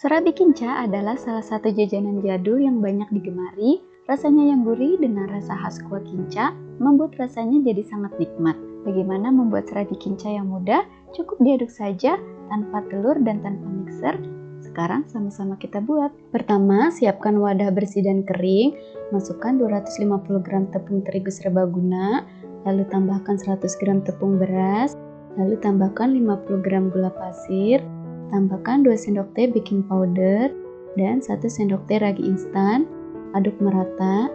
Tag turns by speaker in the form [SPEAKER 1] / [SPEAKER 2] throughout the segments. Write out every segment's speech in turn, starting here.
[SPEAKER 1] Serabi kinca adalah salah satu jajanan jadul yang banyak digemari. Rasanya yang gurih dengan rasa khas kuah kinca membuat rasanya jadi sangat nikmat. Bagaimana membuat serabi kinca yang mudah? Cukup diaduk saja tanpa telur dan tanpa mixer. Sekarang sama-sama kita buat. Pertama, siapkan wadah bersih dan kering. Masukkan 250 gram tepung terigu serbaguna, lalu tambahkan 100 gram tepung beras, lalu tambahkan 50 gram gula pasir, tambahkan 2 sendok teh baking powder dan 1 sendok teh ragi instan. Aduk merata.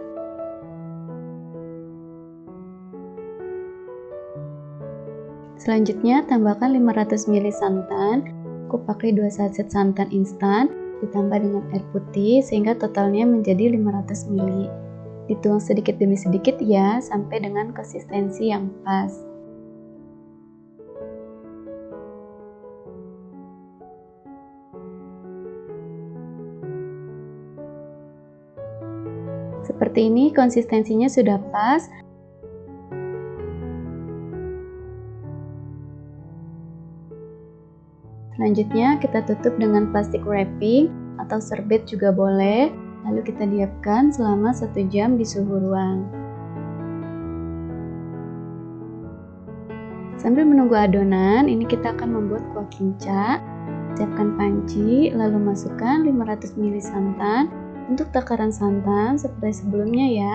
[SPEAKER 1] Selanjutnya tambahkan 500 ml santan. Aku pakai 2 sachet santan instan ditambah dengan air putih sehingga totalnya menjadi 500 ml. Dituang sedikit demi sedikit ya sampai dengan konsistensi yang pas. Seperti ini konsistensinya sudah pas. Selanjutnya kita tutup dengan plastik wrapping atau serbet juga boleh. Lalu kita diamkan selama 1 jam di suhu ruang. Sambil menunggu adonan, ini kita akan membuat kuah kinca. Siapkan panci, lalu masukkan 500 ml santan. Untuk takaran santan seperti sebelumnya ya,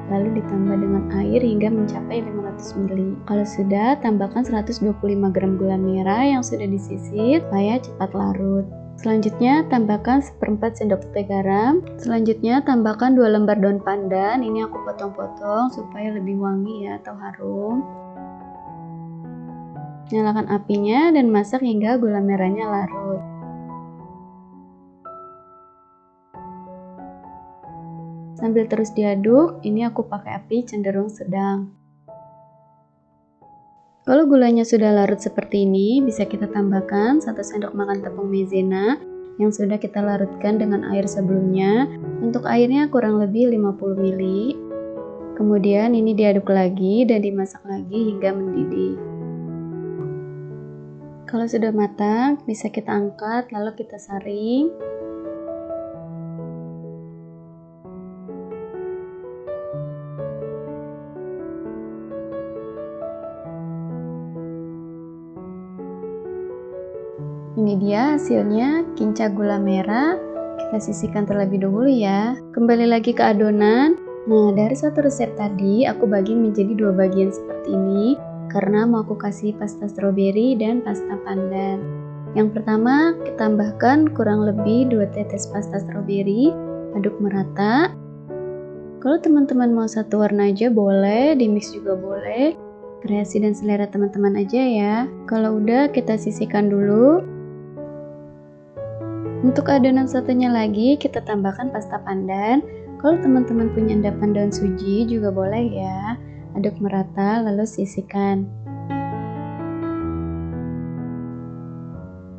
[SPEAKER 1] lalu ditambah dengan air hingga mencapai 500 ml. Kalau sudah, tambahkan 125 gram gula merah yang sudah disisir supaya cepat larut. Selanjutnya tambahkan 1/4 sendok teh garam. Selanjutnya tambahkan 2 lembar daun pandan. Ini aku potong-potong supaya lebih wangi ya atau harum. Nyalakan apinya dan masak hingga gula merahnya larut. Sambil terus diaduk, ini aku pakai api cenderung sedang. Kalau gulanya sudah larut seperti ini, bisa kita tambahkan 1 sendok makan tepung maizena yang sudah kita larutkan dengan air sebelumnya. Untuk airnya kurang lebih 50 ml. Kemudian ini diaduk lagi dan dimasak lagi hingga mendidih. Kalau sudah matang, bisa kita angkat lalu kita saring. Ini dia hasilnya, kinca gula merah. Kita sisihkan terlebih dahulu ya. Kembali lagi ke adonan. Nah, dari satu resep tadi aku bagi menjadi 2 bagian seperti ini karena mau aku kasih pasta stroberi dan pasta pandan. Yang pertama, kita tambahkan kurang lebih 2 tetes pasta stroberi, aduk merata. Kalau teman-teman mau satu warna aja boleh, dimix juga boleh. Kreasi dan selera teman-teman aja ya. Kalau udah, kita sisihkan dulu. Untuk adonan satunya lagi, kita tambahkan pasta pandan. Kalau teman-teman punya endapan daun suji juga boleh ya. Aduk merata lalu sisihkan.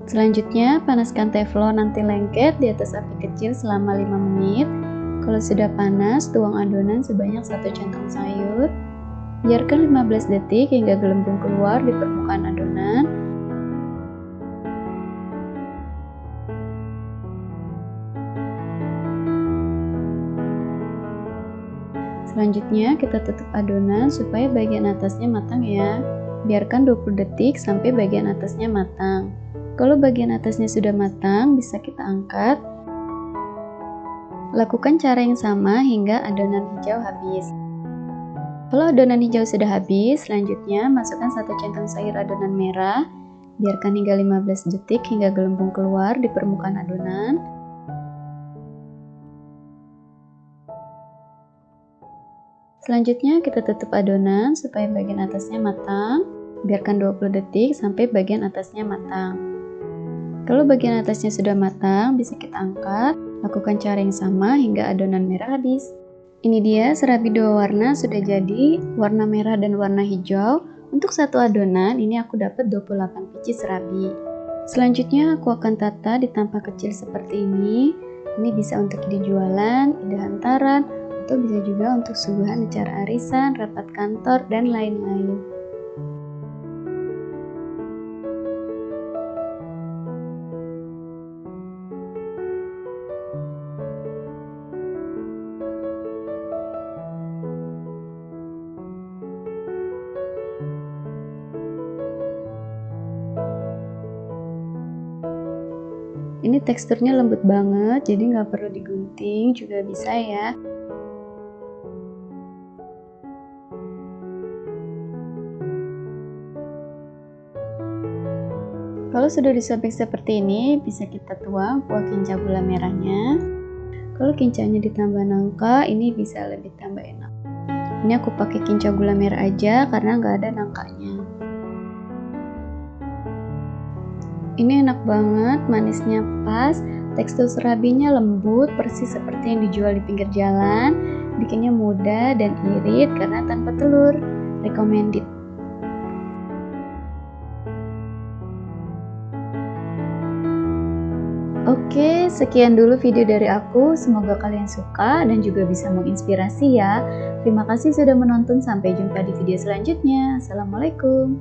[SPEAKER 1] Selanjutnya, panaskan teflon anti lengket di atas api kecil selama 5 menit. Kalau sudah panas, tuang adonan sebanyak 1 centong sayur. Biarkan 15 detik hingga gelembung keluar di permukaan adonan. Selanjutnya kita tutup adonan supaya bagian atasnya matang ya. Biarkan 20 detik sampai bagian atasnya matang. Kalau bagian atasnya sudah matang, bisa kita angkat. Lakukan cara yang sama hingga adonan hijau habis. Kalau adonan hijau sudah habis, selanjutnya masukkan 1 centong sayur adonan merah. Biarkan hingga 15 detik hingga gelembung keluar di permukaan adonan. Selanjutnya kita tutup adonan supaya bagian atasnya matang. Biarkan 20 detik sampai bagian atasnya matang. Kalau bagian atasnya sudah matang, bisa kita angkat. Lakukan cara yang sama hingga adonan merah habis. Ini dia serabi 2 warna sudah jadi, warna merah dan warna hijau. Untuk satu adonan, ini aku dapat 28 biji serabi. Selanjutnya aku akan tata di tampah kecil seperti ini. Ini bisa untuk ide jualan, ide hantaran, atau bisa juga untuk suguhan acara arisan, rapat kantor, dan lain-lain. Ini teksturnya lembut banget, jadi nggak perlu digunting juga bisa ya. Kalau sudah disobek seperti ini, bisa kita tuang kuah kinca gula merahnya. Kalau kincanya ditambah nangka, ini bisa lebih tambah enak. Ini aku pakai kinca gula merah aja karena nggak ada nangkanya. Ini enak banget, manisnya pas, tekstur serabinya lembut, persis seperti yang dijual di pinggir jalan. Bikinnya mudah dan irit karena tanpa telur. Recommended. Oke, sekian dulu video dari aku. Semoga kalian suka dan juga bisa menginspirasi ya. Terima kasih sudah menonton. Sampai jumpa di video selanjutnya. Assalamualaikum.